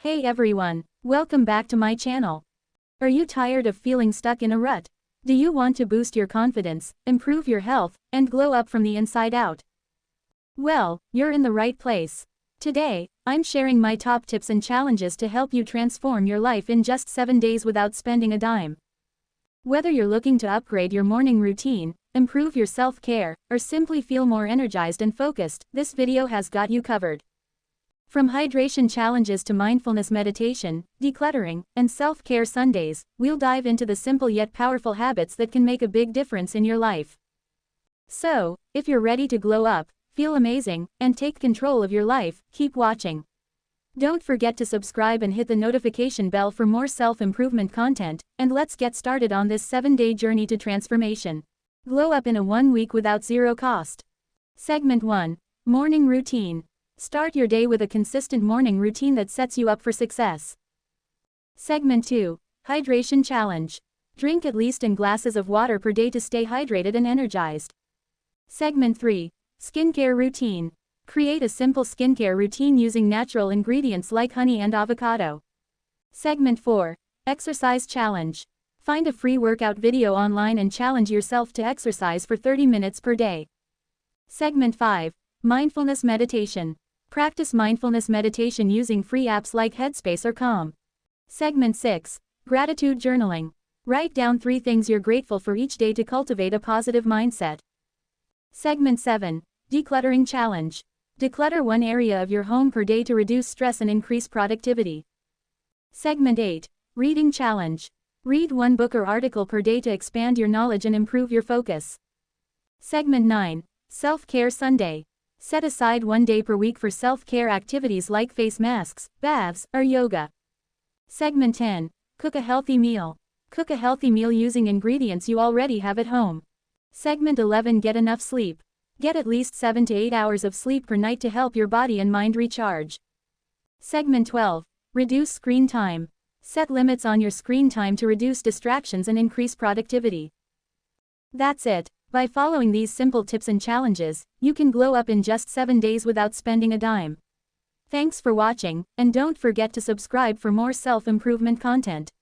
Hey everyone, welcome back to my channel. Are you tired of feeling stuck in a rut? Do you want to boost your confidence, improve your health, and glow up from the inside out? Well, you're in the right place. Today, I'm sharing my top tips and challenges to help you transform your life in just 7 days without spending a dime. Whether you're looking to upgrade your morning routine, improve your self-care, or simply feel more energized and focused, this video has got you covered. From hydration challenges to mindfulness meditation, decluttering, and self-care Sundays, we'll dive into the simple yet powerful habits that can make a big difference in your life. So, if you're ready to glow up, feel amazing, and take control of your life, keep watching. Don't forget to subscribe and hit the notification bell for more self-improvement content, and let's get started on this 7-day journey to transformation. Glow up in a 1 week without zero cost. Segment 1. Morning Routine. Start your day with a consistent morning routine that sets you up for success. Segment 2. Hydration Challenge. Drink at least 10 glasses of water per day to stay hydrated and energized. Segment 3. Skincare Routine. Create a simple skincare routine using natural ingredients like honey and avocado. Segment 4. Exercise Challenge. Find a free workout video online and challenge yourself to exercise for 30 minutes per day. Segment 5. Mindfulness Meditation. Practice mindfulness meditation using free apps like Headspace or Calm. Segment 6. Gratitude Journaling. Write down 3 things you're grateful for each day to cultivate a positive mindset. Segment 7. Decluttering Challenge. Declutter 1 area of your home per day to reduce stress and increase productivity. Segment 8. Reading Challenge. Read 1 book or article per day to expand your knowledge and improve your focus. Segment 9. Self-Care Sunday. Set aside 1 day per week for self-care activities like face masks, baths, or yoga. Segment 10. Cook a healthy meal. Cook a healthy meal using ingredients you already have at home. Segment 11. Get enough sleep. Get at least 7 to 8 hours of sleep per night to help your body and mind recharge. Segment 12. Reduce screen time. Set limits on your screen time to reduce distractions and increase productivity. That's it. By following these simple tips and challenges, you can glow up in just 7 days without spending a dime. Thanks for watching, and don't forget to subscribe for more self-improvement content.